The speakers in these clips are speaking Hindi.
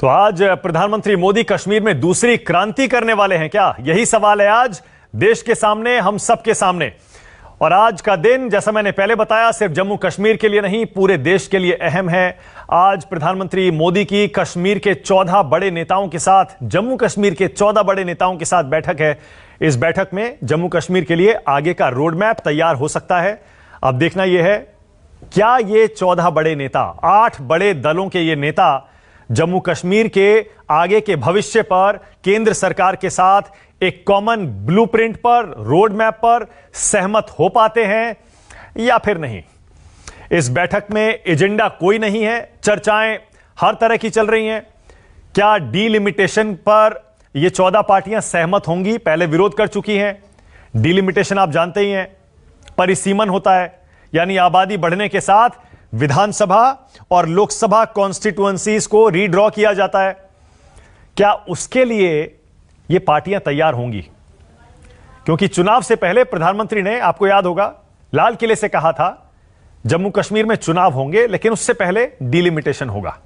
तो आज प्रधानमंत्री मोदी कश्मीर में दूसरी क्रांति करने वाले हैं क्या? यही सवाल है आज देश के सामने, हम सबके सामने। और आज का दिन, जैसा मैंने पहले बताया, सिर्फ जम्मू कश्मीर के लिए नहीं, पूरे देश के लिए अहम है। आज प्रधानमंत्री मोदी की कश्मीर के 14 बड़े नेताओं के साथ, जम्मू कश्मीर के 14 बड़े नेताओं के साथ बैठक है। इस बैठक में जम्मू कश्मीर के लिए आगे का रोड मैप तैयार हो सकता है। अब देखना यह है, क्या ये 14 बड़े नेता, 8 बड़े दलों के ये नेता जम्मू कश्मीर के आगे के भविष्य पर केंद्र सरकार के साथ एक कॉमन ब्लूप्रिंट पर, रोड मैप पर सहमत हो पाते हैं या फिर नहीं? इस बैठक में एजेंडा कोई नहीं है, चर्चाएं हर तरह की चल रही हैं। क्या डीलिमिटेशन पर ये 14 पार्टियां सहमत होंगी? पहले विरोध कर चुकी हैं। डीलिमिटेशन आप जानते ही हैं, परिसीमन होता है, यानी आबादी बढ़ने के साथ विधानसभा और लोकसभा कॉन्स्टिट्यूएंसीज को रीड्रॉ किया जाता है। क्या उसके लिए ये पार्टियां तैयार होंगी? क्योंकि चुनाव से पहले प्रधानमंत्री ने, आपको याद होगा, लाल किले से कहा था जम्मू कश्मीर में चुनाव होंगे, लेकिन उससे पहले डीलिमिटेशन होगा।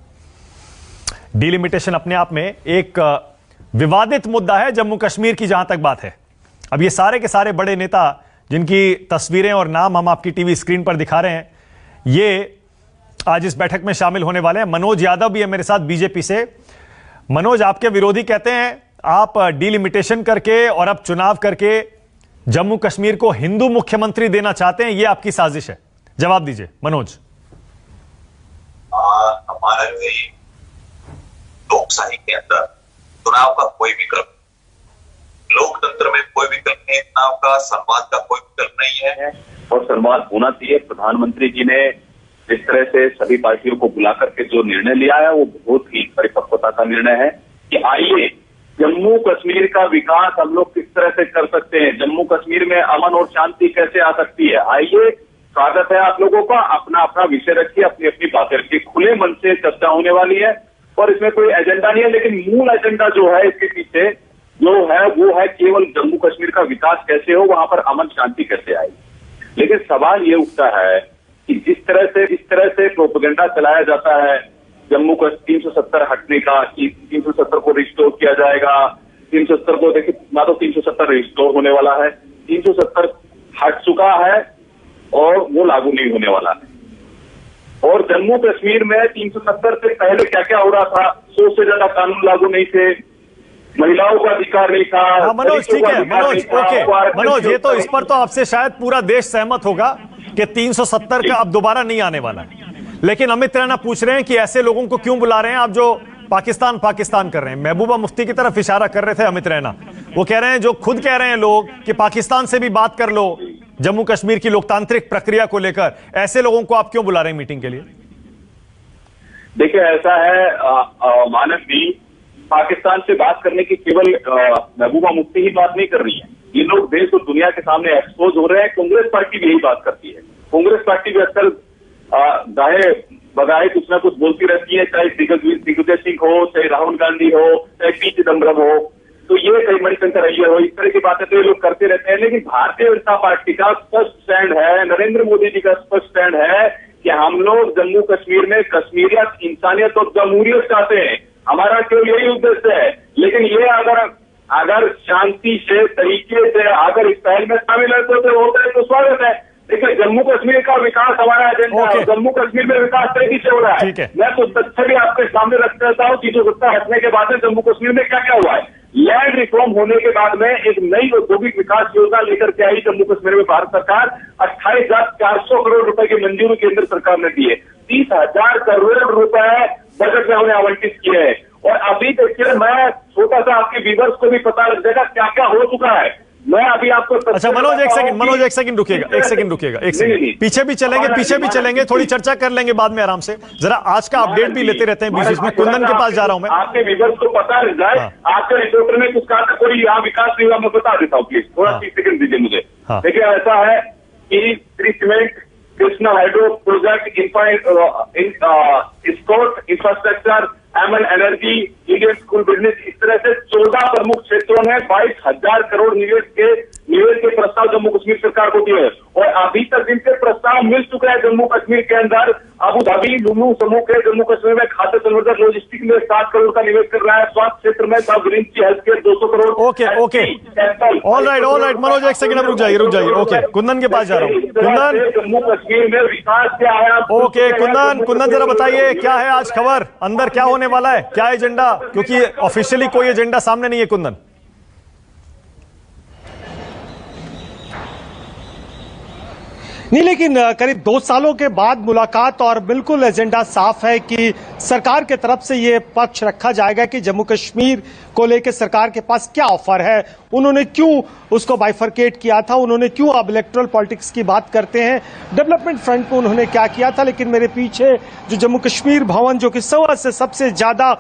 डीलिमिटेशन अपने आप में एक विवादित मुद्दा है जम्मू कश्मीर की, जहां तक बात है। अब ये सारे के सारे बड़े नेता जिनकी तस्वीरें और नाम हम आपकी टीवी स्क्रीन पर दिखा रहे हैं, ये आज इस बैठक में शामिल होने वाले हैं। मनोज यादव भी है मेरे साथ बीजेपी से। मनोज, आपके विरोधी कहते हैं आप डीलिमिटेशन करके और अब चुनाव करके जम्मू कश्मीर को हिंदू मुख्यमंत्री देना चाहते हैं, यह आपकी साजिश है। जवाब दीजिए मनोज। हमारा लोकशाही के अंदर चुनाव का कोई विकल्प, लोकतंत्र में कोई विकल्प नहीं, चुनाव का, संवाद का कोई विकल्प नहीं है और संवाद होना चाहिए। प्रधानमंत्री जी ने जिस तरह से सभी पार्टियों को बुला करके जो निर्णय लिया है, वो बहुत ही परिपक्वता का निर्णय है कि आइए जम्मू कश्मीर का विकास हम लोग किस तरह से कर सकते हैं, जम्मू कश्मीर में अमन और शांति कैसे आ सकती है। आइए, स्वागत है आप लोगों का, अपना अपना विषय रखिए, अपनी अपनी बातें रखिए, खुले मन से चर्चा होने वाली है और इसमें कोई एजेंडा नहीं है। लेकिन मूल एजेंडा जो है इसके पीछे जो है वो है केवल जम्मू कश्मीर का विकास कैसे हो, वहां पर अमन शांति कैसे आए। लेकिन सवाल ये उठता है कि इस तरह से प्रोपेगेंडा चलाया जाता है जम्मू का 370 हटने का, कि 370 को रिस्टोर किया जाएगा। 370 को देखिए, ना तो 370 रिस्टोर होने वाला है, 370 हट चुका है और वो लागू नहीं होने वाला है। और जम्मू कश्मीर में 370 से पहले क्या क्या हो रहा था, 100 से ज्यादा कानून लागू नहीं थे, महिलाओं का अधिकार नहीं था। हाँ मनोज, ठीक है मनोज, ओके मनोज, ये तो इस पर तो आपसे शायद पूरा देश सहमत होगा कि 370 का अब दोबारा नहीं आने वाला है। लेकिन अमित रैना पूछ रहे हैं कि ऐसे लोगों को क्यों बुला रहे हैं आप जो पाकिस्तान पाकिस्तान कर रहे हैं। महबूबा मुफ्ती की तरफ इशारा कर रहे थे अमित रैना। वो कह रहे हैं, जो खुद कह रहे हैं लोग कि पाकिस्तान से भी बात कर लो जम्मू कश्मीर की लोकतांत्रिक प्रक्रिया को लेकर, ऐसे लोगों को आप क्यों बुला रहे हैं मीटिंग के लिए? देखिए, ऐसा है मानव भी, पाकिस्तान से बात करने की केवल महबूबा मुफ्ती ही बात नहीं कर रही है। ये लोग देश और दुनिया के सामने एक्सपोज हो रहे हैं। कांग्रेस पार्टी भी यही बात करती है। कांग्रेस पार्टी भी अक्सर गाहे बगाहे कुछ ना कुछ बोलती रहती है, चाहे दिग्विजय सिंह हो, चाहे राहुल गांधी हो, चाहे पी चिदम्बरम हो, तो ये कई मणिशंकर अय्यर हो, इस तरह की बातें तो ये लोग करते रहते हैं। लेकिन भारतीय जनता पार्टी का स्पष्ट स्टैंड है, नरेंद्र मोदी जी का स्पष्ट स्टैंड है कि हम लोग जम्मू कश्मीर में कश्मीरियत, इंसानियत और जमहूरियत चाहते हैं। हमारा केवल यही उद्देश्य है। लेकिन ये अगर शांति से, तरीके से अगर इस पहल में शामिल होता है तो स्वागत है। देखिए, जम्मू कश्मीर का विकास हमारा एजेंडा है। जम्मू कश्मीर में विकास तेजी से हो रहा है। मैं तो तथ्य भी आपके सामने रख देता हूँ। 370 हटने के बाद में जम्मू कश्मीर में क्या क्या हुआ है। लैंड रिफॉर्म होने के बाद में एक नई औद्योगिक विकास योजना लेकर के आई जम्मू कश्मीर में भारत सरकार। 28,400 करोड़ रुपए की मंजूरी केंद्र सरकार ने दी है। 30,000 करोड़ रुपए बजट में उन्हें आवंटित किए हैं। और अभी देखिए, मैं छोटा सा आपके व्यूअर्स को भी पता लग जाएगा क्या क्या हो चुका है। मैं अभी आपको, अच्छा मनोज, एक सेकंड रुकिएगा, एक सेकंड पीछे भी चलेंगे, थोड़ी चर्चा कर लेंगे बाद में आराम से। जरा आज का अपडेट भी लेते रहते हैं बीच में। कुंदन के पास जा रहा हूं मैं। आपके व्यूअर्स को पता लग जाए, आपके रिपोर्टर ने कुछ कहा, कोई यहाँ विकास नहीं हुआ, मैं बता देता हूँ, प्लीज थोड़ा 30 सेकंड दीजिए मुझे। देखिए, ऐसा है कि Shree cement, Krishna hydro project, sport infrastructure, MN energy, Indian school business, इस तरह से 14 प्रमुख क्षेत्रों में 22,000 करोड़ निवेश के निवेश के प्रस्ताव जम्मू कश्मीर सरकार को दिए और अभी तक जिनके प्रस्ताव मिल चुके हैं जम्मू कश्मीर के अंदर, अबू धाबी लुलू समूह के जम्मू कश्मीर में खाद्य संवर्धन लॉजिस्टिक में 7 करोड़ का निवेश कर रहा है, स्वास्थ्य क्षेत्र में health care 200 crore. Okay all right Manoj, एक सेकंड रुक जाइए। ओके, कुंदन के पास जा रहा हूँ। कुंदन, जम्मू कश्मीर में विकास से आया। ओके कुंदन जरा बताइए क्या है आज खबर, अंदर क्या होने वाला है, क्या एजेंडा, क्योंकि ऑफिशियली कोई एजेंडा सामने नहीं है। कुंदन, नहीं, लेकिन करीब 2 सालों के बाद मुलाकात और बिल्कुल एजेंडा साफ है कि सरकार के तरफ से ये पक्ष रखा जाएगा कि जम्मू कश्मीर को लेकर सरकार के पास क्या ऑफर है, उन्होंने क्यों उसको बाइफरकेट किया था, उन्होंने क्यों अब इलेक्टोरल पॉलिटिक्स की बात करते हैं, डेवलपमेंट फ्रंट पे उन्होंने क्या किया था। लेकिन मेरे पीछे जो जम्मू कश्मीर भवन, जो कि से सबसे ज्यादा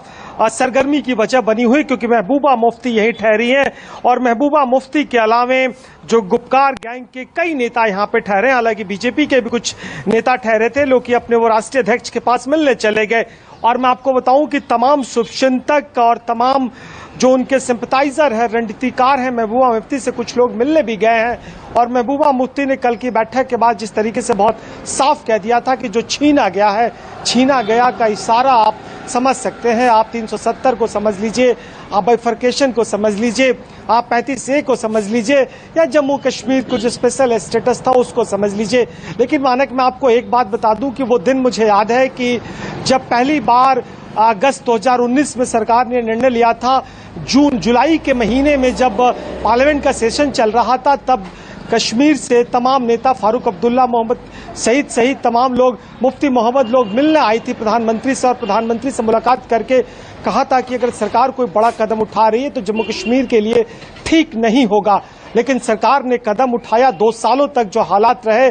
सरगर्मी की वजह बनी हुई, क्योंकि महबूबा मुफ्ती यहीं ठहरी हैं और महबूबा मुफ्ती के अलावे जो गुपकार गैंग के कई नेता यहाँ पे ठहरे, हालांकि बीजेपी के भी कुछ नेता ठहरे थे, लोग अपने वो राष्ट्रीय अध्यक्ष के पास मिलने चले गए। और मैं आपको बताऊं कि तमाम शुभचिंतक और तमाम जो उनके सिंपथाइजर है, रणनीतिकार हैं, महबूबा मुफ्ती से कुछ लोग मिलने भी गए हैं। और महबूबा मुफ्ती ने कल की बैठक के बाद जिस तरीके से बहुत साफ कह दिया था कि जो छीना गया है, छीना गया का इशारा आप समझ सकते हैं। आप 370 को समझ लीजिए, आप बाइफरकेशन को समझ लीजिए, आप 35A को समझ लीजिए, या जम्मू कश्मीर को जो स्पेशल स्टेटस था उसको समझ लीजिए। लेकिन मानक, मैं आपको एक बात बता दूं कि वो दिन मुझे याद है कि जब पहली बार अगस्त 2019 में सरकार ने निर्णय लिया था, जुलाई के महीने में जब पार्लियामेंट का सेशन चल रहा था, तब कश्मीर से तमाम नेता, फारूक अब्दुल्ला मोहम्मद सहित तमाम लोग, मुफ्ती मोहम्मद, लोग मिलने आई थी प्रधानमंत्री से और प्रधानमंत्री से मुलाकात करके कहा था कि अगर सरकार कोई बड़ा कदम उठा रही है तो जम्मू कश्मीर के लिए ठीक नहीं होगा। लेकिन सरकार ने कदम उठाया। 2 सालों तक जो हालात रहे,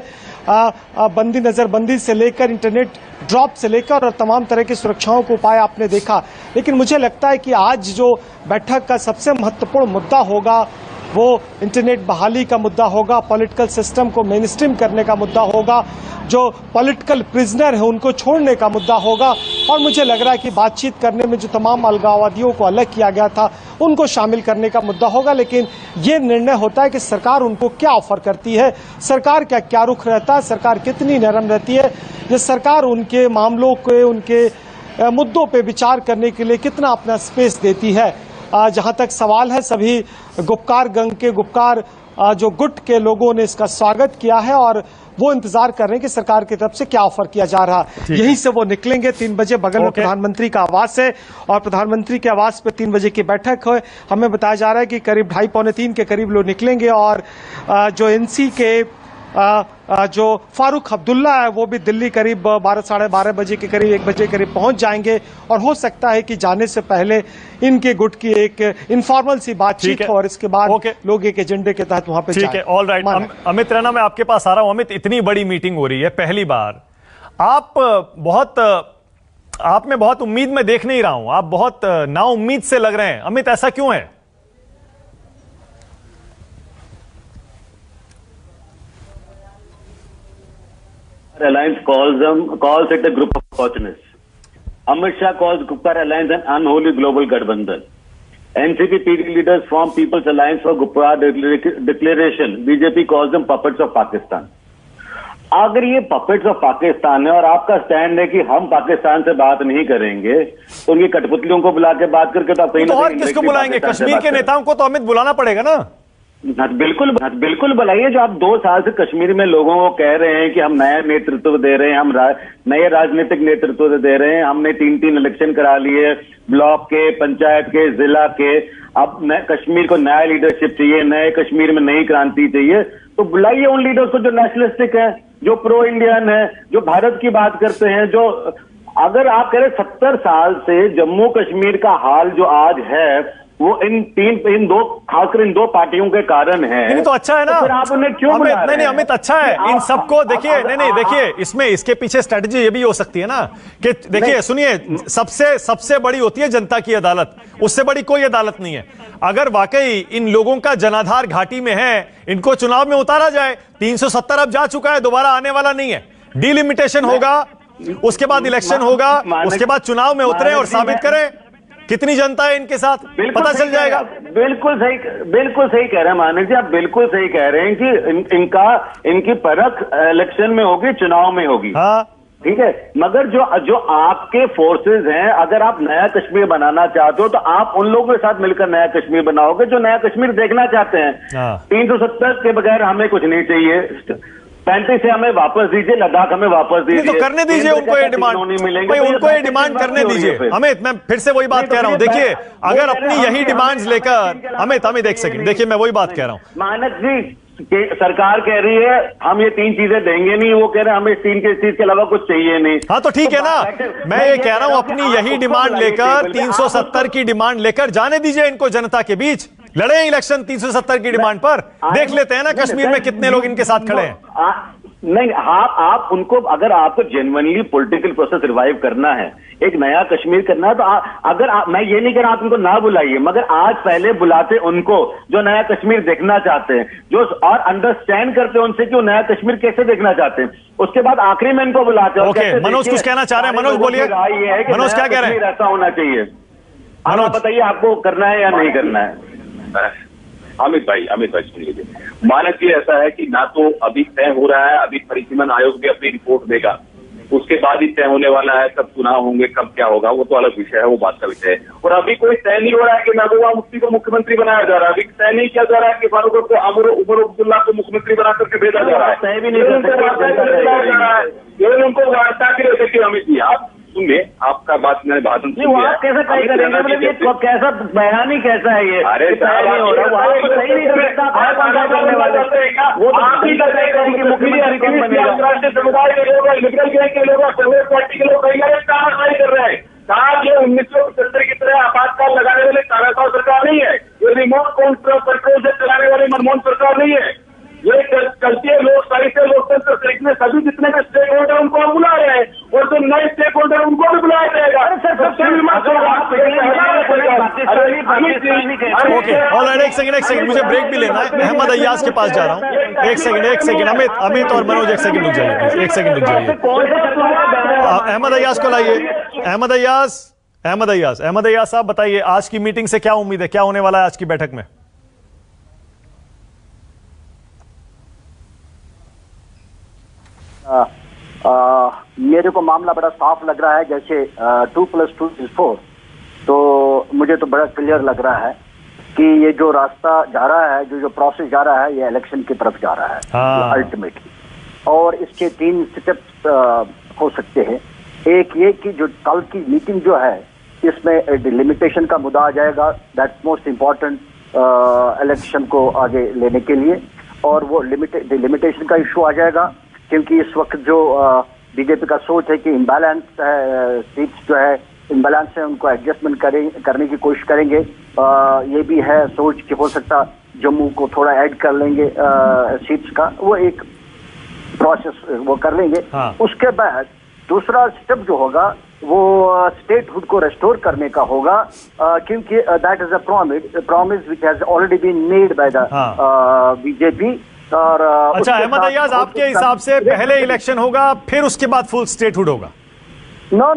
बंदी नजरबंदी से लेकर इंटरनेट ड्रॉप से लेकर और तमाम तरह की सुरक्षाओं को उपाय आपने देखा। लेकिन मुझे लगता है कि आज जो बैठक का सबसे महत्वपूर्ण मुद्दा होगा वो इंटरनेट बहाली का मुद्दा होगा, पॉलिटिकल सिस्टम को मेनस्ट्रीम करने का मुद्दा होगा, जो पॉलिटिकल प्रिजनर है उनको छोड़ने का मुद्दा होगा। और मुझे लग रहा है कि बातचीत करने में जो तमाम अलगाववादियों को अलग किया गया था उनको शामिल करने का मुद्दा होगा। लेकिन ये निर्णय होता है कि सरकार उनको क्या ऑफर करती है, सरकार का क्या रुख रहता है, सरकार कितनी नरम रहती है, ये सरकार उनके मामलों के, उनके मुद्दों पे विचार करने के लिए कितना अपना स्पेस देती है। जहां तक सवाल है, सभी गुपकार गंग के गुपकार जो गुट के लोगों ने इसका स्वागत किया है और वो इंतजार कर रहे हैं कि सरकार की तरफ से क्या ऑफर किया जा रहा है। यहीं से वो निकलेंगे। 3 बजे बगल में प्रधानमंत्री का आवास है और प्रधानमंत्री के आवास पे 3 बजे की बैठक है। हमें बताया जा रहा है कि करीब 2:30 पौने 3 के करीब लोग निकलेंगे और जो एनसी के जो फारूक अब्दुल्ला है वो भी दिल्ली करीब 12 साढ़े 12 बजे के करीब 1 बजे करीब पहुंच जाएंगे। और हो सकता है कि जाने से पहले इनके गुट की एक इनफॉर्मल सी बातचीत हो और इसके बाद लोग एक एजेंडे के तहत वहां पे जाएं। ठीक है, ऑल राइट। अमित रैना, मैं आपके पास आ रहा हूं। अमित, इतनी बड़ी मीटिंग हो रही है पहली बार, आप में बहुत उम्मीद में देख नहीं रहा हूं, आप बहुत नाउम्मीद से लग रहे हैं। अमित, ऐसा क्यों है? Alliance calls it a group of opportunists. Amit Shah calls Gupkar Alliance an unholy global Gadbandhan. NCP PD leaders form People's Alliance for Gupkar Declaration. BJP calls them puppets of Pakistan. अगर ये पपेट्स ऑफ पाकिस्तान है और आपका स्टैंड है कि हम पाकिस्तान से बात नहीं करेंगे, तो उनकी कठपुतलियों को बुला के बात करके तो आप कहीं तो और किसको बुलाएंगे? कश्मीर के नेताओं को तो अमित बुलाना पड़ेगा ना। बिल्कुल बुलाइए। जो आप 2 साल से कश्मीर में लोगों को कह रहे हैं कि हम नया नेतृत्व दे रहे हैं, हम नए राजनीतिक नेतृत्व दे रहे हैं, हमने 3 इलेक्शन करा लिए, ब्लॉक के, पंचायत के, जिला के, अब कश्मीर को नया लीडरशिप चाहिए, नए कश्मीर में नई क्रांति चाहिए, तो बुलाइए उन लीडर्स को जो नेशनलिस्टिक है, जो प्रो इंडियन है, जो भारत की बात करते हैं। जो अगर आप कह रहे 70 साल से जम्मू कश्मीर का हाल जो आज है वो इन दो पार्टियों के कारण है। नहीं तो अच्छा है ना, तो फिर आप उन्हें क्यों बुला रहे हैं? नहीं अमित, अच्छा है इन सबको। देखिए नहीं देखिए, इसमें इसके पीछे स्ट्रेटजी ये भी हो सकती है ना कि देखिए, सुनिए, सबसे बड़ी होती है जनता की अदालत, उससे बड़ी कोई अदालत नहीं है। अगर वाकई इन लोगों का जनाधार घाटी में है, इनको चुनाव में उतारा जाए। 370 अब जा चुका है, दोबारा आने वाला नहीं है। डिलिमिटेशन होगा, उसके बाद इलेक्शन होगा, उसके बाद चुनाव में उतरे और साबित करें। कितनी जनता है इनके साथ, पता चल जाएगा। बिल्कुल सही कह रहे हैं मानक जी, आप बिल्कुल सही कह रहे हैं कि इनकी परख इलेक्शन में होगी, चुनाव में होगी। हाँ ठीक है, मगर जो आपके फोर्सेस हैं, अगर आप नया कश्मीर बनाना चाहते हो तो आप उन लोगों के साथ मिलकर नया कश्मीर बनाओगे जो नया कश्मीर देखना चाहते हैं। 370 के बगैर हमें कुछ नहीं चाहिए, 35 से हमें वापस दीजिए, लद्दाख हमें वापस दीजिए। तो करने दीजिए उनको ये डिमांड, उनको ये डिमांड करने दीजिए। अमित, मैं फिर से वही बात कह रहा हूं, देखिए अगर अपनी यही डिमांड्स लेकर, अमित एक सेकंड, देखिए मैं वही बात कह रहा हूं। मानक जी, सरकार कह रही है हम ये 3 चीजें देंगे नहीं, वो कह रहे हैं हमें 3 चीज के अलावा कुछ चाहिए नहीं। हाँ तो ठीक है ना, मैं ये कह रहा हूं अपनी यही डिमांड लेकर, 370 की डिमांड लेकर जाने दीजिए इनको जनता के बीच, लड़े इलेक्शन 370 की डिमांड पर, देख लेते हैं ना कश्मीर में कितने लोग इनके साथ खड़े हैं। नहीं, आप उनको, अगर आपको जेन्युइनली पॉलिटिकल प्रोसेस रिवाइव करना है, एक नया कश्मीर करना है, तो मैं ये नहीं कह रहा आप उनको ना बुलाइए, मगर आज पहले बुलाते उनको जो नया कश्मीर देखना चाहते हैं, जो और अंडरस्टैंड करते हैं उनसे कि वो नया कश्मीर कैसे देखना चाहते हैं, उसके बाद आखिरी में इनको बुलाते हैं। ओके, मनोज कुछ कहना चाह रहे हैं, मनोज बोलिए। मनोज क्या कह रहे हैं? ऐसा होना चाहिए, मनोज बताइए आपको करना है या नहीं करना है। अमित भाई सुन लीजिए, मानक जी ऐसा है कि ना तो अभी तय हो रहा है, अभी परिसीमन आयोग भी अपनी रिपोर्ट देगा, उसके बाद ही तय होने वाला है, कब चुनाव होंगे, कब क्या होगा, वो तो अलग विषय है, वो बात का विषय है। और अभी कोई तय नहीं हो रहा है कि महबूबा मुफ्ती को मुख्यमंत्री बनाया जा रहा है, अभी तय नहीं किया जा रहा है कि फारूक को उमर अब्दुल्ला को मुख्यमंत्री बना करके भेजा जा रहा है, तय भी नहीं कर केवल उनको वार्ता के लिए। देखिए अमित जी, आप सुनिए, आपका बात मैंने भाषण कैसे तय करेंगे, कैसा बयान ही कैसा है ये? अरे नहीं हो रहा, वो सही नहीं करता, वो आप ही तय करेंगे मुख्यमंत्री कौन बनेगा। अंतर्राष्ट्रीय समुदाय के लोग, लिबरल गैंग के लोग, कांग्रेस पार्टी के लोग तानाशाही कर रहे हैं। कहा ये 1975 की तरह आपातकाल लगाने वाले तानाशाह सरकार नहीं है, ये रिमोट कंट्रोल से चलाने वाली मनमोहन सरकार नहीं है, ये चलती है लोकशाही से, लोकतंत्र से, इसमें सभी जितने का स्टेक होल्डर उनको हम बुला रहे हैं, और जो नए स्टेक होल्डर उनको भी बुलाया जाएगा। ओके, ऑलराइट, एक सेकंड, मुझे ब्रेक भी लेना है, अहमद अय्याज के पास जा रहा हूँ। एक सेकंड, अमित और मनोज एक सेकंड रुक जाइए प्लीज, एक सेकंड रुक जाइए। अहमद अय्याज को लाइए। अहमद अय्याज साहब बताइए, आज की मीटिंग से क्या उम्मीद है, क्या होने वाला है आज की बैठक में? मेरे को मामला बड़ा साफ लग रहा है, जैसे 2+2 = 4, तो मुझे तो बड़ा क्लियर लग रहा है कि ये जो रास्ता जा रहा है, जो प्रोसेस जा रहा है, ये इलेक्शन की तरफ जा रहा है अल्टीमेटली। और इसके 3 स्टेप्स हो सकते हैं। एक ये कि जो कल की मीटिंग जो है, इसमें डिलिमिटेशन का मुद्दा आ जाएगा, दैट्स मोस्ट इम्पॉर्टेंट इलेक्शन को आगे लेने के लिए, और वो डिलिमिटेशन का इशू आ जाएगा, क्योंकि इस वक्त जो बीजेपी का सोच है कि इम्बैलेंस है, सीट्स जो है इम्बैलेंस है, उनको एडजस्टमेंट करने की कोशिश करेंगे। ये भी है सोच कि हो सकता जम्मू को थोड़ा ऐड कर लेंगे सीट्स का, वो एक प्रोसेस वो कर लेंगे। उसके बाद दूसरा स्टेप जो होगा वो स्टेटहुड को रेस्टोर करने का होगा, क्योंकि that is a promise which has already been made by the BJP. और अच्छा अहमद अय्याज, आपके हिसाब से पहले इलेक्शन होगा, फिर उसके बाद फुल स्टेटहुड होगा? नो,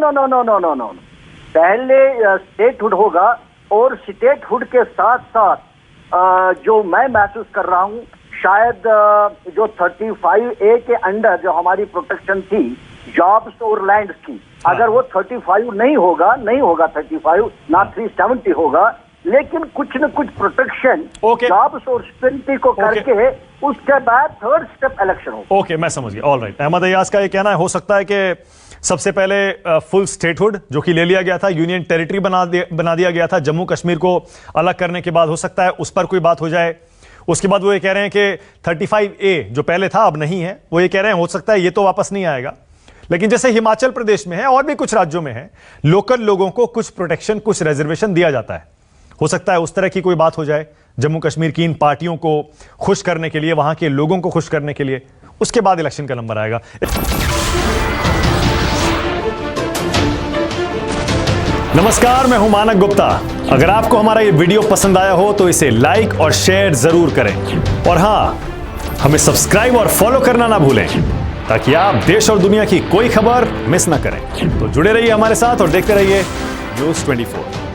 पहले स्टेटहुड होगा, और स्टेटहुड के साथ साथ जो मैं महसूस कर रहा हूं, शायद जो 35A के अंडर जो हमारी प्रोटेक्शन थी जॉब्स और लैंड्स की, अगर वो 35 नहीं होगा 35, ना 370 होगा, लेकिन कुछ न कुछ प्रोटेक्शन जॉब्स और सिक्योरिटी को करके उसके बाद थर्ड स्टेप इलेक्शन होगा। ओके, मैं समझ गया। ऑलराइट, अहमद अय्याज का ये कहना है हो सकता है कि सबसे पहले फुल स्टेटहुड जो कि ले लिया गया था, यूनियन टेरिटरी बना दिया गया था, जम्मू कश्मीर को अलग करने के बाद हो सकता है उस पर कोई बात हो जाए। उसके बाद वो ये कह रहे हैं कि 35A जो पहले था अब नहीं है, वो ये कह रहे हैं हो सकता है ये तो वापस नहीं आएगा। लेकिन जैसे हिमाचल प्रदेश में है और भी कुछ राज्यों में है, लोकल लोगों को कुछ प्रोटेक्शन, कुछ रिजर्वेशन दिया जाता है। हो सकता है उस तरह की कोई बात हो जाए जम्मू कश्मीर की इन पार्टियों को खुश करने के लिए, वहां के लोगों को खुश करने के लिए, उसके बाद इलेक्शन का नंबर आएगा। नमस्कार, मैं हूं मानक गुप्ता। अगर आपको हमारा ये वीडियो पसंद आया हो तो इसे लाइक और शेयर जरूर करें, और हां, हमें सब्सक्राइब और फॉलो करना ना भूलें ताकि आप देश और दुनिया की कोई खबर मिस ना करें। तो जुड़े रहिए हमारे साथ और देखते रहिए न्यूज़ 24।